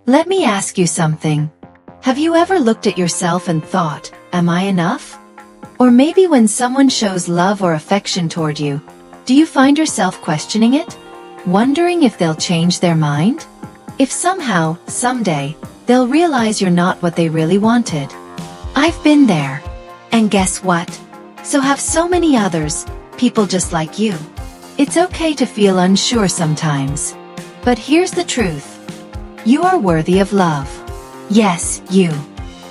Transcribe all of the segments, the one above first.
Let me ask you something. Have you ever looked at yourself and thought, am I enough? Or maybe when someone shows love or affection toward you, do you find yourself questioning it? Wondering if they'll change their mind? If somehow, someday, they'll realize you're not what they really wanted? I've been there. And guess what? So have so many others, people just like you. It's okay to feel unsure sometimes. But here's the truth. You are worthy of love. Yes, you.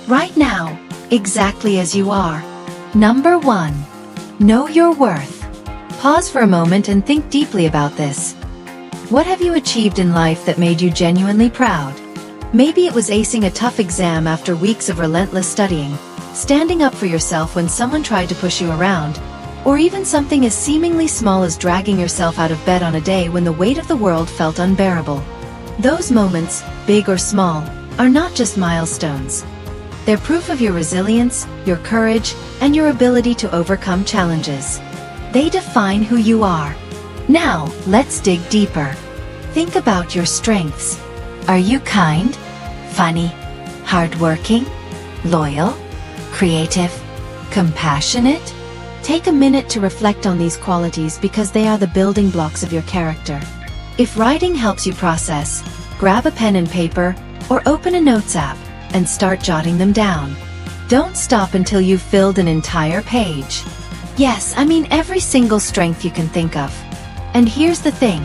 Right now, exactly as you are. Number 1. Know your worth. Pause for a moment and think deeply about this. What have you achieved in life that made you genuinely proud? Maybe it was acing a tough exam after weeks of relentless studying, standing up for yourself when someone tried to push you around, or even something as seemingly small as dragging yourself out of bed on a day when the weight of the world felt unbearable. Those moments, big or small, are not just milestones. They're proof of your resilience, your courage, and your ability to overcome challenges. They define who you are. Now, let's dig deeper. Think about your strengths. Are you kind, funny, hardworking, loyal, creative, compassionate? Take a minute to reflect on these qualities because they are the building blocks of your character. If writing helps you process, grab a pen and paper, or open a notes app, and start jotting them down. Don't stop until you've filled an entire page. Yes, I mean every single strength you can think of. And here's the thing.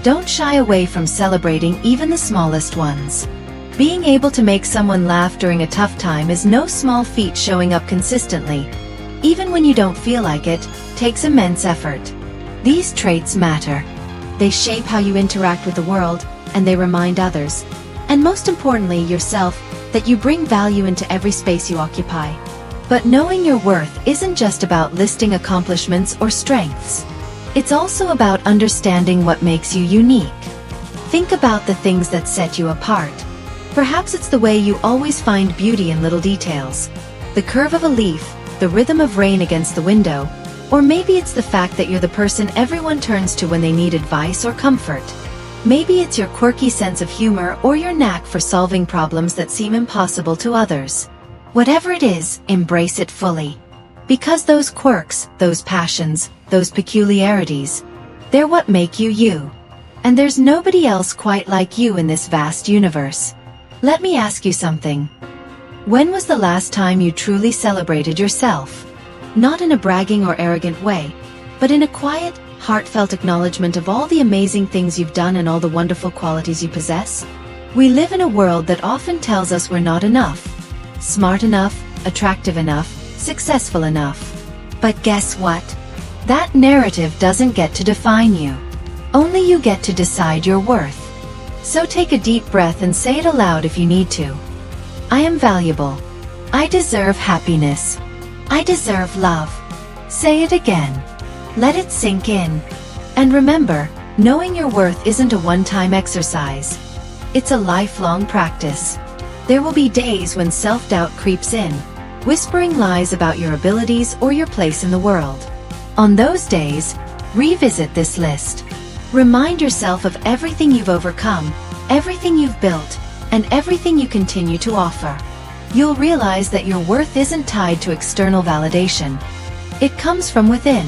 Don't shy away from celebrating even the smallest ones. Being able to make someone laugh during a tough time is no small feat. Showing up consistently, even when you don't feel like it, takes immense effort. These traits matter. They shape how you interact with the world, and they remind others, and most importantly yourself, that you bring value into every space you occupy. But knowing your worth isn't just about listing accomplishments or strengths. It's also about understanding what makes you unique. Think about the things that set you apart. Perhaps it's the way you always find beauty in little details. The curve of a leaf, the rhythm of rain against the window, or maybe it's the fact that you're the person everyone turns to when they need advice or comfort. Maybe it's your quirky sense of humor or your knack for solving problems that seem impossible to others. Whatever it is, embrace it fully. Because those quirks, those passions, those peculiarities, they're what make you you. And there's nobody else quite like you in this vast universe. Let me ask you something. When was the last time you truly celebrated yourself? Not in a bragging or arrogant way, but in a quiet, heartfelt acknowledgement of all the amazing things you've done and all the wonderful qualities you possess. We live in a world that often tells us we're not enough. Smart enough, attractive enough, successful enough. But guess what? That narrative doesn't get to define you. Only you get to decide your worth. So take a deep breath and say it aloud if you need to. I am valuable. I deserve happiness. I deserve love. Say it again. Let it sink in. And remember, knowing your worth isn't a one-time exercise. It's a lifelong practice. There will be days when self-doubt creeps in, whispering lies about your abilities or your place in the world. On those days, revisit this list. Remind yourself of everything you've overcome, everything you've built, and everything you continue to offer. You'll realize that your worth isn't tied to external validation. It comes from within.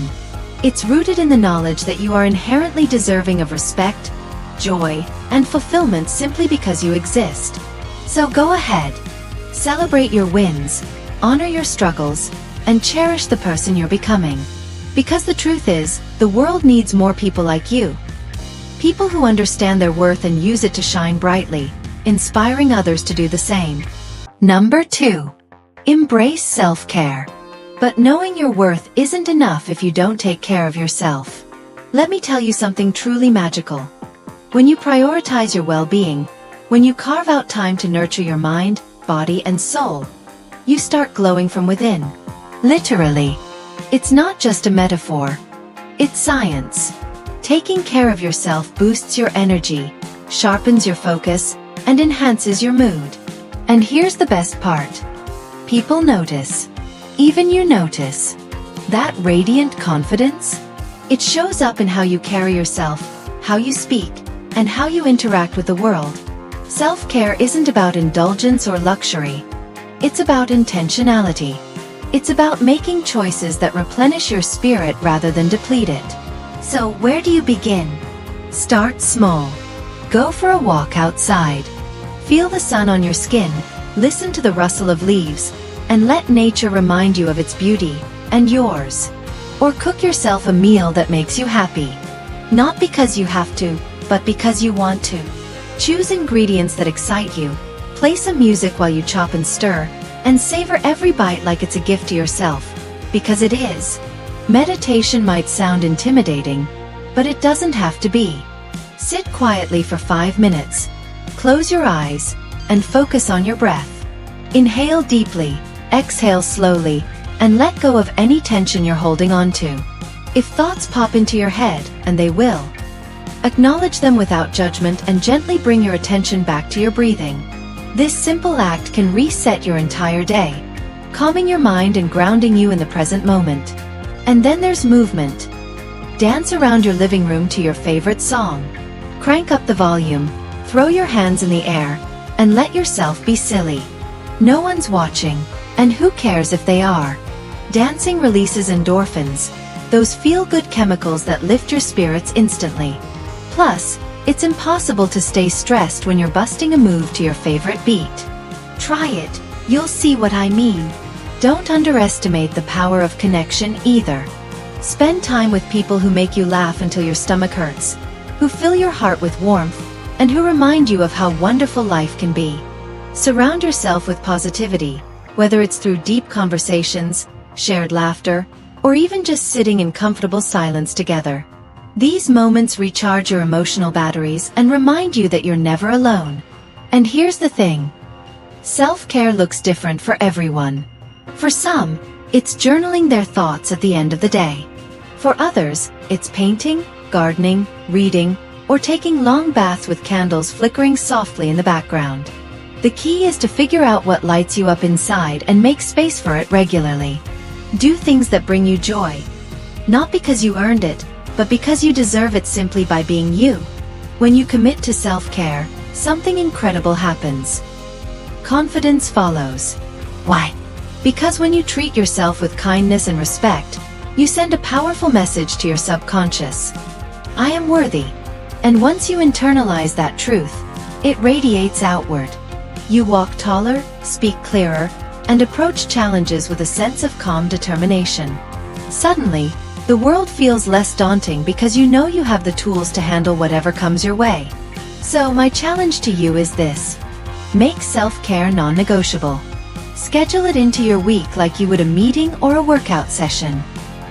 It's rooted in the knowledge that you are inherently deserving of respect, joy, and fulfillment simply because you exist. So go ahead. Celebrate your wins, honor your struggles, and cherish the person you're becoming. Because the truth is, the world needs more people like you. People who understand their worth and use it to shine brightly, inspiring others to do the same. Number 2. Embrace self-care. But knowing your worth isn't enough if you don't take care of yourself. Let me tell you something truly magical. When you prioritize your well-being, when you carve out time to nurture your mind, body, and soul, you start glowing from within. Literally. It's not just a metaphor. It's science. Taking care of yourself boosts your energy, sharpens your focus, and enhances your mood. And here's the best part. People notice. Even you notice. That radiant confidence? It shows up in how you carry yourself, how you speak, and how you interact with the world. Self-care isn't about indulgence or luxury. It's about intentionality. It's about making choices that replenish your spirit rather than deplete it. So where do you begin? Start small. Go for a walk outside. Feel the sun on your skin, listen to the rustle of leaves, and let nature remind you of its beauty, and yours. Or cook yourself a meal that makes you happy. Not because you have to, but because you want to. Choose ingredients that excite you, play some music while you chop and stir, and savor every bite like it's a gift to yourself, because it is. Meditation might sound intimidating, but it doesn't have to be. Sit quietly for 5 minutes. Close your eyes, and focus on your breath. Inhale deeply, exhale slowly, and let go of any tension you're holding on to. If thoughts pop into your head, and they will, acknowledge them without judgment and gently bring your attention back to your breathing. This simple act can reset your entire day, calming your mind and grounding you in the present moment. And then there's movement. Dance around your living room to your favorite song. Crank up the volume, throw your hands in the air, and let yourself be silly. No one's watching, and who cares if they are? Dancing releases endorphins, those feel-good chemicals that lift your spirits instantly. Plus, it's impossible to stay stressed when you're busting a move to your favorite beat. Try it, you'll see what I mean. Don't underestimate the power of connection either. Spend time with people who make you laugh until your stomach hurts, who fill your heart with warmth, and who remind you of how wonderful life can be. Surround yourself with positivity, whether it's through deep conversations, shared laughter, or even just sitting in comfortable silence together. These moments recharge your emotional batteries and remind you that you're never alone. And here's the thing. Self-care looks different for everyone. For some, it's journaling their thoughts at the end of the day. For others, it's painting, gardening, reading, or taking long baths with candles flickering softly in the background. The key is to figure out what lights you up inside and make space for it regularly. Do things that bring you joy. Not because you earned it, but because you deserve it simply by being you. When you commit to self-care, something incredible happens. Confidence follows. Why? Because when you treat yourself with kindness and respect, you send a powerful message to your subconscious. I am worthy. And once you internalize that truth, it radiates outward. You walk taller, speak clearer, and approach challenges with a sense of calm determination. Suddenly, the world feels less daunting because you know you have the tools to handle whatever comes your way. So my challenge to you is this. Make self-care non-negotiable. Schedule it into your week like you would a meeting or a workout session.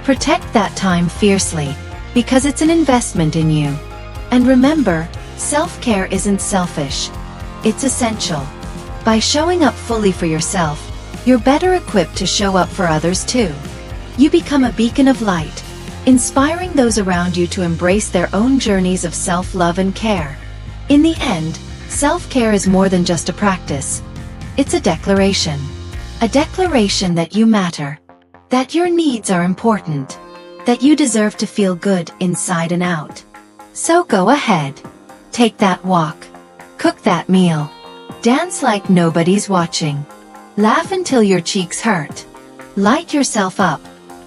Protect that time fiercely, because it's an investment in you. And remember, self-care isn't selfish. It's essential. By showing up fully for yourself, you're better equipped to show up for others too. You become a beacon of light, inspiring those around you to embrace their own journeys of self-love and care. In the end, self-care is more than just a practice. It's a declaration. A declaration that you matter, that your needs are important, that you deserve to feel good inside and out. So go ahead. Take that walk. Cook that meal. Dance like nobody's watching. Laugh until your cheeks hurt. Light yourself up,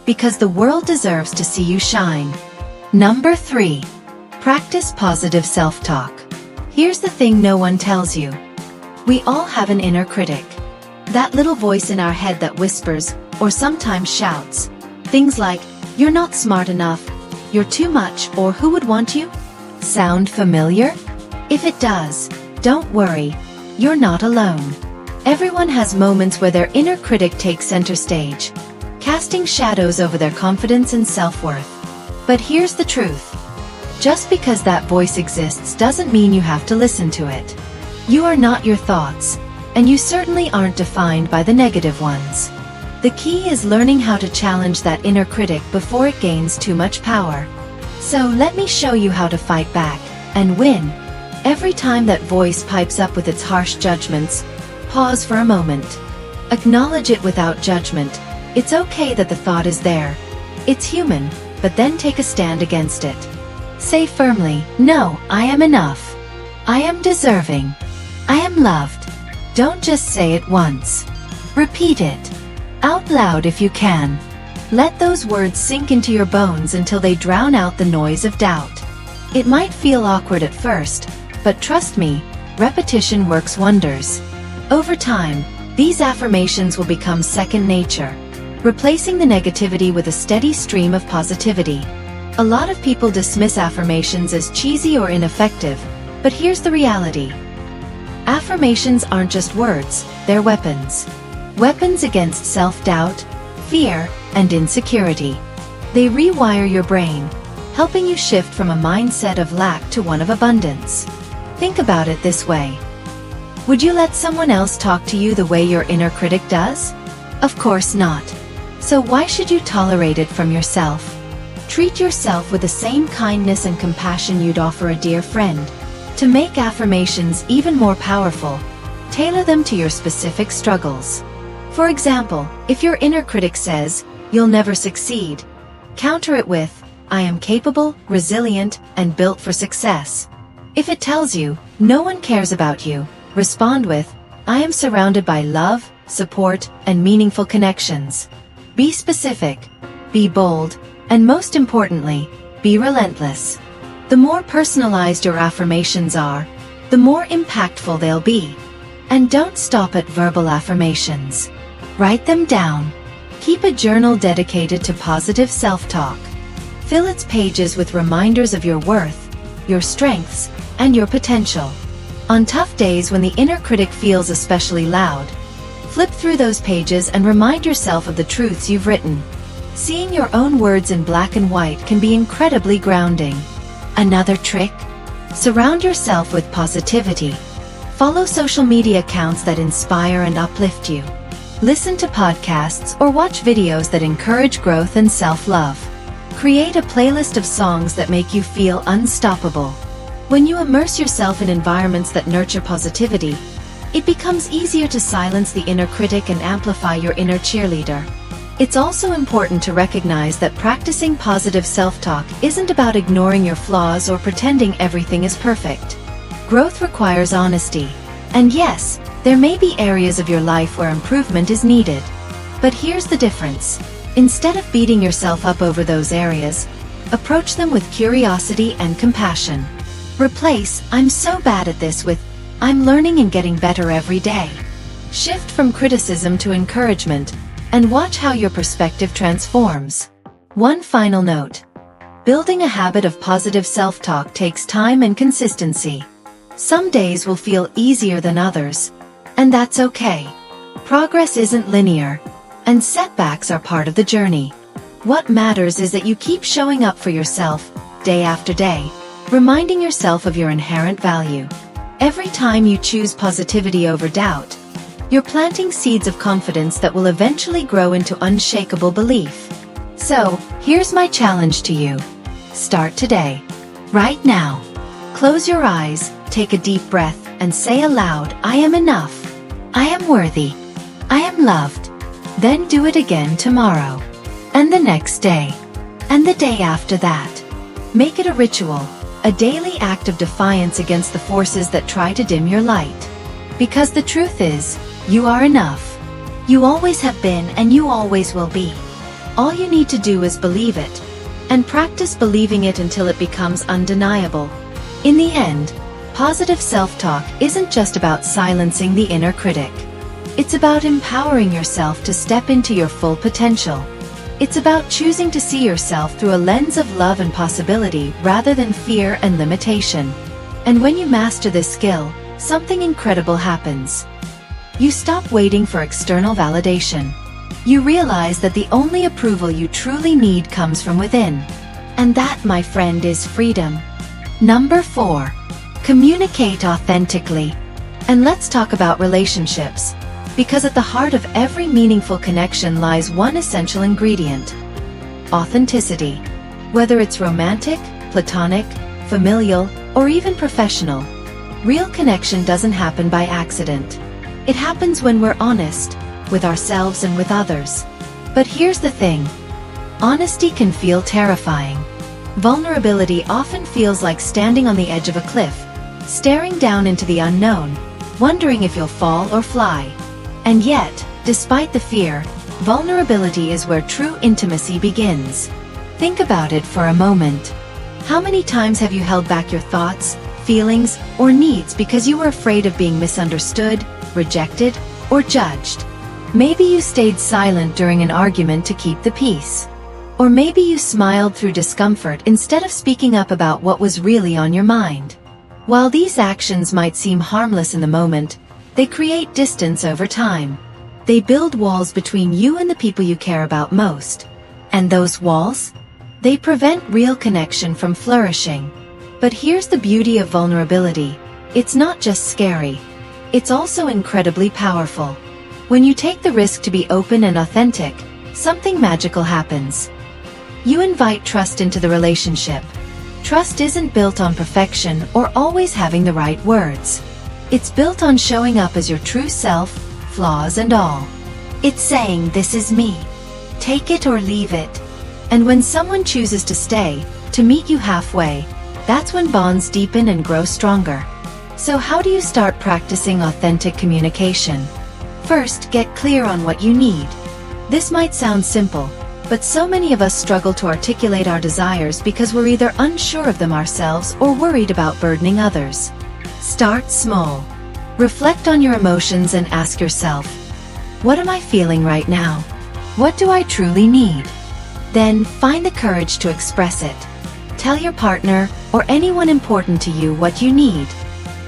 because the world deserves to see you shine. Number 3. Practice positive self-talk. Here's the thing no one tells you. We all have an inner critic. That little voice in our head that whispers, or sometimes shouts, things like, "You're not smart enough," "You're too much," or "Who would want you?" Sound familiar? If it does, don't worry. You're not alone. Everyone has moments where their inner critic takes center stage, casting shadows over their confidence and self-worth. But here's the truth. Just because that voice exists doesn't mean you have to listen to it. You are not your thoughts, and you certainly aren't defined by the negative ones. The key is learning how to challenge that inner critic before it gains too much power. So let me show you how to fight back and win. Every time that voice pipes up with its harsh judgments, pause for a moment. Acknowledge it without judgment. It's okay that the thought is there. It's human, but then take a stand against it. Say firmly, "No, I am enough. I am deserving. I am loved. Don't just say it once. Repeat it. Out loud if you can. Let those words sink into your bones until they drown out the noise of doubt. It might feel awkward at first, but trust me, repetition works wonders. Over time, these affirmations will become second nature, replacing the negativity with a steady stream of positivity. A lot of people dismiss affirmations as cheesy or ineffective, but here's the reality. Affirmations aren't just words, they're weapons. Weapons against self-doubt, fear, and insecurity. They rewire your brain, helping you shift from a mindset of lack to one of abundance. Think about it this way. Would you let someone else talk to you the way your inner critic does? Of course not. So why should you tolerate it from yourself? Treat yourself with the same kindness and compassion you'd offer a dear friend. To make affirmations even more powerful, tailor them to your specific struggles. For example, if your inner critic says, "You'll never succeed," counter it with, "I am capable, resilient, and built for success." If it tells you, "No one cares about you," respond with, "I am surrounded by love, support, and meaningful connections." Be specific, be bold, and most importantly, be relentless. The more personalized your affirmations are, the more impactful they'll be. And don't stop at verbal affirmations. Write them down. Keep a journal dedicated to positive self-talk. Fill its pages with reminders of your worth, your strengths, and your potential. On tough days when the inner critic feels especially loud, flip through those pages and remind yourself of the truths you've written. Seeing your own words in black and white can be incredibly grounding. Another trick? Surround yourself with positivity. Follow social media accounts that inspire and uplift you. Listen to podcasts or watch videos that encourage growth and self-love. Create a playlist of songs that make you feel unstoppable. When you immerse yourself in environments that nurture positivity, it becomes easier to silence the inner critic and amplify your inner cheerleader. It's also important to recognize that practicing positive self-talk isn't about ignoring your flaws or pretending everything is perfect. Growth requires honesty. And yes, there may be areas of your life where improvement is needed. But here's the difference. Instead of beating yourself up over those areas, approach them with curiosity and compassion. Replace, "I'm so bad at this" with, "I'm learning and getting better every day." Shift from criticism to encouragement, and watch how your perspective transforms. One final note. Building a habit of positive self-talk takes time and consistency. Some days will feel easier than others, and that's okay. Progress isn't linear, and setbacks are part of the journey. What matters is that you keep showing up for yourself, day after day, reminding yourself of your inherent value. Every time you choose positivity over doubt, you're planting seeds of confidence that will eventually grow into unshakable belief. So, here's my challenge to you. Start today. Right now. Close your eyes, take a deep breath, and say aloud, "I am enough. I am worthy. I am loved." Then do it again tomorrow. And the next day. And the day after that. Make it a ritual, a daily act of defiance against the forces that try to dim your light. Because the truth is, you are enough. You always have been and you always will be. All you need to do is believe it, and practice believing it until it becomes undeniable. In the end, positive self-talk isn't just about silencing the inner critic. It's about empowering yourself to step into your full potential. It's about choosing to see yourself through a lens of love and possibility rather than fear and limitation. And when you master this skill, something incredible happens. You stop waiting for external validation. You realize that the only approval you truly need comes from within. And that, my friend, is freedom. Number 4. Communicate authentically. And let's talk about relationships. Because at the heart of every meaningful connection lies one essential ingredient: authenticity. Whether it's romantic, platonic, familial, or even professional, real connection doesn't happen by accident. It happens when we're honest, with ourselves and with others. But here's the thing. Honesty can feel terrifying. Vulnerability often feels like standing on the edge of a cliff, staring down into the unknown. wondering if you'll fall or fly. And yet, despite the fear, vulnerability is where true intimacy begins. Think about it for a moment. How many times have you held back your thoughts, feelings, or needs because you were afraid of being misunderstood, rejected, or judged? Maybe you stayed silent during an argument to keep the peace. Or maybe you smiled through discomfort instead of speaking up about what was really on your mind. While these actions might seem harmless in the moment, they create distance over time. They build walls between you and the people you care about most. And those walls? They prevent real connection from flourishing. But here's the beauty of vulnerability. It's not just scary. It's also incredibly powerful. When you take the risk to be open and authentic, something magical happens. You invite trust into the relationship. Trust isn't built on perfection or always having the right words. It's built on showing up as your true self, flaws and all. It's saying, "This is me. Take it or leave it." And when someone chooses to stay, to meet you halfway, that's when bonds deepen and grow stronger. So how do you start practicing authentic communication? First, get clear on what you need. This might sound simple, but so many of us struggle to articulate our desires because we're either unsure of them ourselves or worried about burdening others. Start small. Reflect on your emotions and ask yourself, what am I feeling right now? What do I truly need? Then, find the courage to express it. Tell your partner or anyone important to you what you need.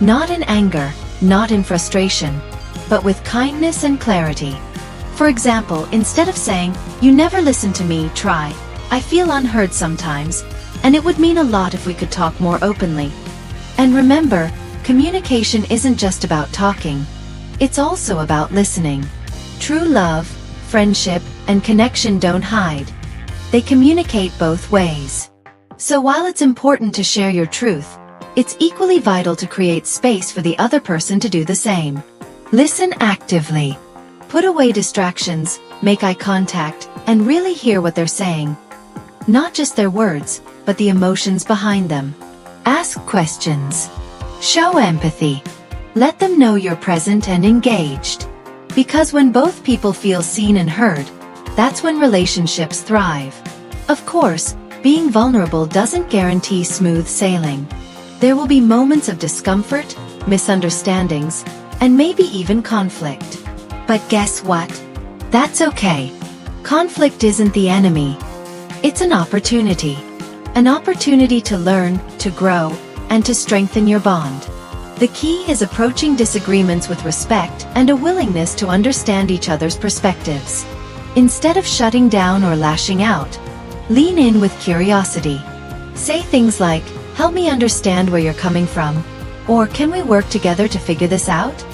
Not in anger, not in frustration, but with kindness and clarity. For example, instead of saying, "You never listen to me," try, "I feel unheard sometimes, and it would mean a lot if we could talk more openly." And remember, communication isn't just about talking. It's also about listening. True love, friendship, and connection don't hide. They communicate both ways. So while it's important to share your truth, it's equally vital to create space for the other person to do the same. Listen actively. Put away distractions, make eye contact, and really hear what they're saying. Not just their words, but the emotions behind them. Ask questions. Show empathy. Let them know you're present and engaged. Because when both people feel seen and heard, that's when relationships thrive. Of course, being vulnerable doesn't guarantee smooth sailing. There will be moments of discomfort, misunderstandings, and maybe even conflict. But guess what? That's okay. Conflict isn't the enemy. It's an opportunity. An opportunity to learn, to grow, and to strengthen your bond. The key is approaching disagreements with respect and a willingness to understand each other's perspectives. Instead of shutting down or lashing out, lean in with curiosity. Say things like, "Help me understand where you're coming from," or "Can we work together to figure this out?"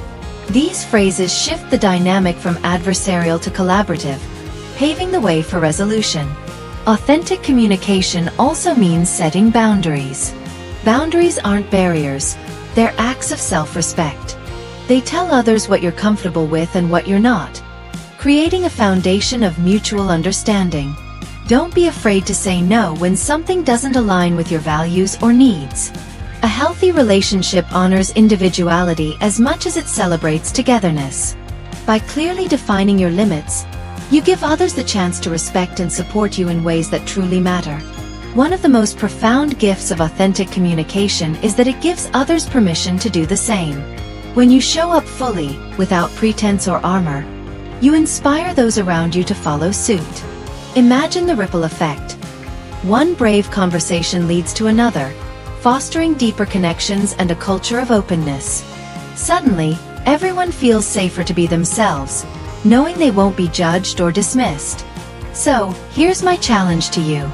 These phrases shift the dynamic from adversarial to collaborative, paving the way for resolution. Authentic communication also means setting boundaries. Boundaries aren't barriers, they're acts of self-respect. They tell others what you're comfortable with and what you're not, creating a foundation of mutual understanding. Don't be afraid to say no when something doesn't align with your values or needs. A healthy relationship honors individuality as much as it celebrates togetherness. By clearly defining your limits, you give others the chance to respect and support you in ways that truly matter. One of the most profound gifts of authentic communication is that it gives others permission to do the same. When you show up fully, without pretense or armor, you inspire those around you to follow suit. Imagine the ripple effect. One brave conversation leads to another, fostering deeper connections and a culture of openness. Suddenly, everyone feels safer to be themselves, knowing they won't be judged or dismissed. So, here's my challenge to you.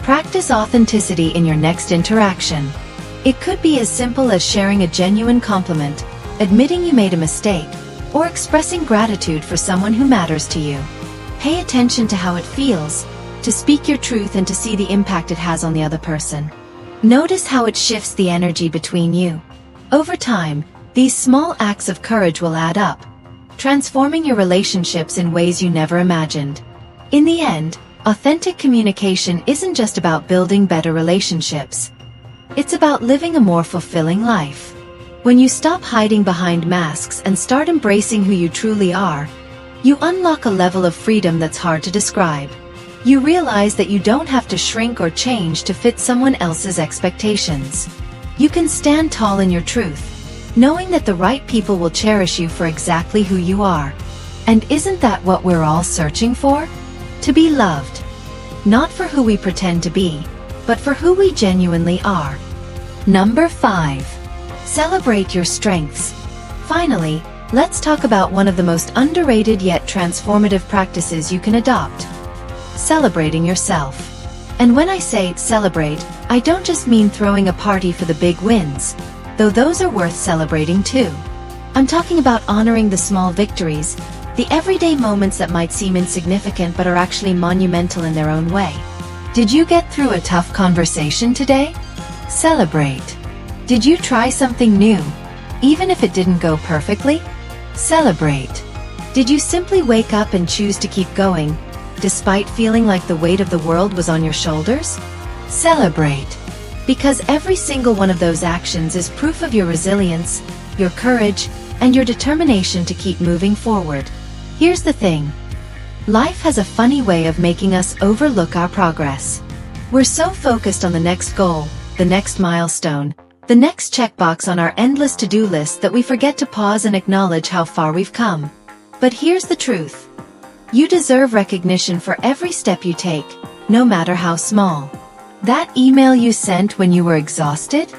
Practice authenticity in your next interaction. It could be as simple as sharing a genuine compliment, admitting you made a mistake, or expressing gratitude for someone who matters to you. Pay attention to how it feels, to speak your truth and to see the impact it has on the other person. Notice how it shifts the energy between you. Over time, these small acts of courage will add up, transforming your relationships in ways you never imagined. In the end, authentic communication isn't just about building better relationships. It's about living a more fulfilling life. When you stop hiding behind masks and start embracing who you truly are, you unlock a level of freedom that's hard to describe. You realize that you don't have to shrink or change to fit someone else's expectations. You can stand tall in your truth, knowing that the right people will cherish you for exactly who you are. And isn't that what we're all searching for? To be loved. Not for who we pretend to be, but for who we genuinely are. Number 5. Celebrate your strengths. Finally, let's talk about one of the most underrated yet transformative practices you can adopt. Celebrating yourself. And when I say celebrate, I don't just mean throwing a party for the big wins, though those are worth celebrating too. I'm talking about honoring the small victories, the everyday moments that might seem insignificant but are actually monumental in their own way. Did you get through a tough conversation today? Celebrate. Did you try something new, even if it didn't go perfectly? Celebrate. Did you simply wake up and choose to keep going, despite feeling like the weight of the world was on your shoulders? Celebrate. Because every single one of those actions is proof of your resilience, your courage, and your determination to keep moving forward. Here's the thing. Life has a funny way of making us overlook our progress. We're so focused on the next goal, the next milestone, the next checkbox on our endless to-do list that we forget to pause and acknowledge how far we've come. But here's the truth. You deserve recognition for every step you take, no matter how small. That email you sent when you were exhausted?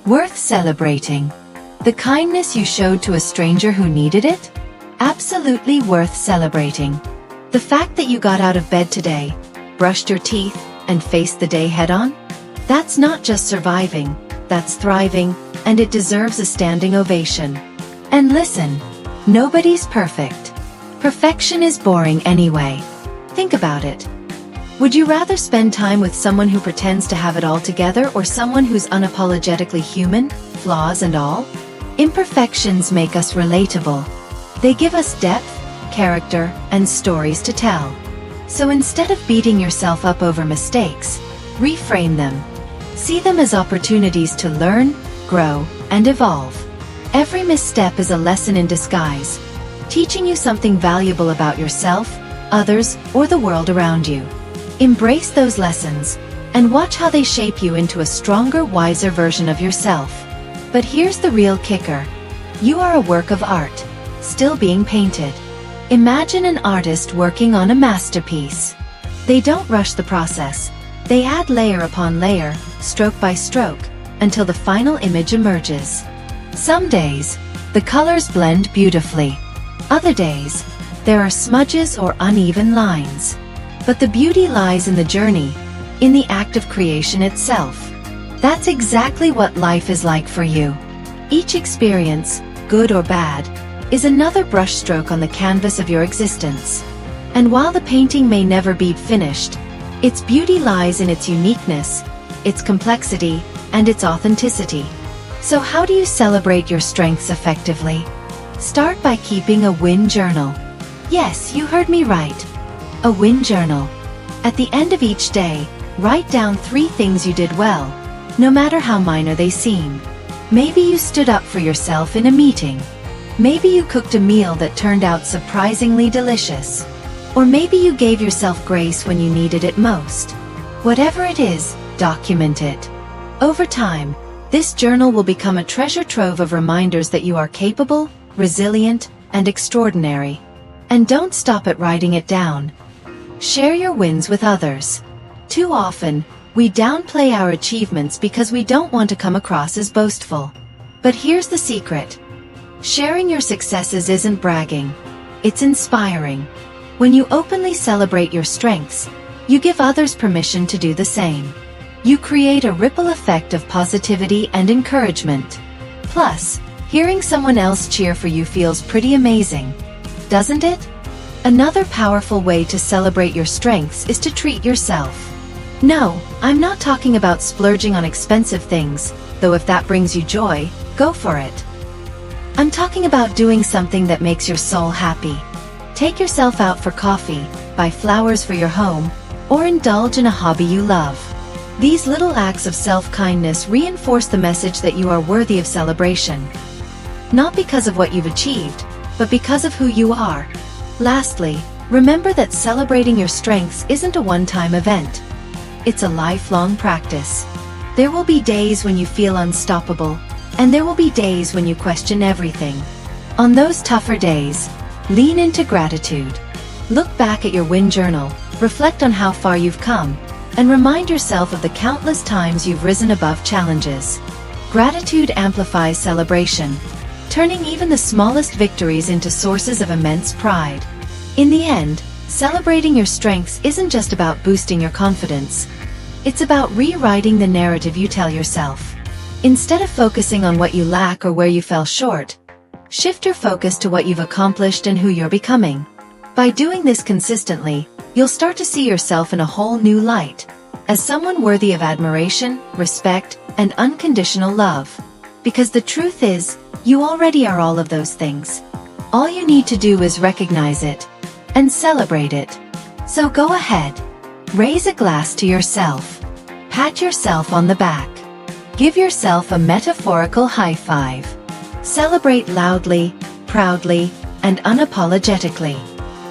Worth celebrating. The kindness you showed to a stranger who needed it? Absolutely worth celebrating. The fact that you got out of bed today, brushed your teeth, and faced the day head-on? That's not just surviving, that's thriving, and it deserves a standing ovation. And listen, nobody's perfect. Perfection is boring anyway. Think about it. Would you rather spend time with someone who pretends to have it all together or someone who's unapologetically human, flaws and all? Imperfections make us relatable. They give us depth, character, and stories to tell. So instead of beating yourself up over mistakes, reframe them. See them as opportunities to learn, grow, and evolve. Every misstep is a lesson in disguise, teaching you something valuable about yourself, others, or the world around you. Embrace those lessons, and watch how they shape you into a stronger, wiser version of yourself. But here's the real kicker. You are a work of art, still being painted. Imagine an artist working on a masterpiece. They don't rush the process. They add layer upon layer, stroke by stroke, until the final image emerges. Some days, the colors blend beautifully. Other days, there are smudges or uneven lines. But the beauty lies in the journey, in the act of creation itself. That's exactly what life is like for you. Each experience, good or bad, is another brushstroke on the canvas of your existence. And while the painting may never be finished, its beauty lies in its uniqueness, its complexity, and its authenticity. So how do you celebrate your strengths effectively? Start by keeping a win journal. Yes, you heard me right. A win journal. At the end of each day, write down 3 things you did well, no matter how minor they seem. Maybe you stood up for yourself in a meeting. Maybe you cooked a meal that turned out surprisingly delicious. Or maybe you gave yourself grace when you needed it most. Whatever it is, document it. Over time, this journal will become a treasure trove of reminders that you are capable, resilient, and extraordinary. And don't stop at writing it down. Share your wins with others. Too often, we downplay our achievements because we don't want to come across as boastful. But here's the secret. Sharing your successes isn't bragging. It's inspiring. When you openly celebrate your strengths, you give others permission to do the same. You create a ripple effect of positivity and encouragement. Plus, hearing someone else cheer for you feels pretty amazing, doesn't it? Another powerful way to celebrate your strengths is to treat yourself. No, I'm not talking about splurging on expensive things, though if that brings you joy, go for it. I'm talking about doing something that makes your soul happy. Take yourself out for coffee, buy flowers for your home, or indulge in a hobby you love. These little acts of self-kindness reinforce the message that you are worthy of celebration, not because of what you've achieved, but because of who you are. Lastly, remember that celebrating your strengths isn't a one-time event. It's a lifelong practice. There will be days when you feel unstoppable, and there will be days when you question everything. On those tougher days, lean into gratitude. Look back at your win journal, reflect on how far you've come, and remind yourself of the countless times you've risen above challenges. Gratitude amplifies celebration, turning even the smallest victories into sources of immense pride. In the end, celebrating your strengths isn't just about boosting your confidence. It's about rewriting the narrative you tell yourself. Instead of focusing on what you lack or where you fell short, shift your focus to what you've accomplished and who you're becoming. By doing this consistently, you'll start to see yourself in a whole new light, as someone worthy of admiration, respect, and unconditional love. Because the truth is, you already are all of those things. All you need to do is recognize it and celebrate it. So go ahead, raise a glass to yourself, pat yourself on the back, give yourself a metaphorical high five. Celebrate loudly, proudly, and unapologetically.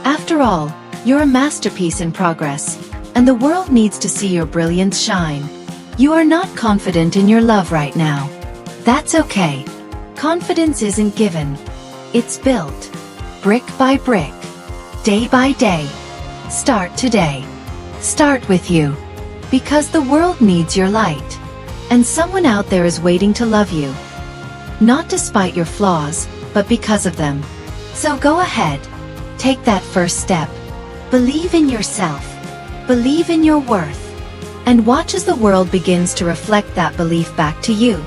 After all, you're a masterpiece in progress, and the world needs to see your brilliance shine. You are not confident in your love right now. That's okay. Confidence isn't given. It's built. Brick by brick. Day by day. Start today. Start with you. Because the world needs your light. And someone out there is waiting to love you. Not despite your flaws, but because of them. So go ahead. Take that first step. Believe in yourself. Believe in your worth. And watch as the world begins to reflect that belief back to you.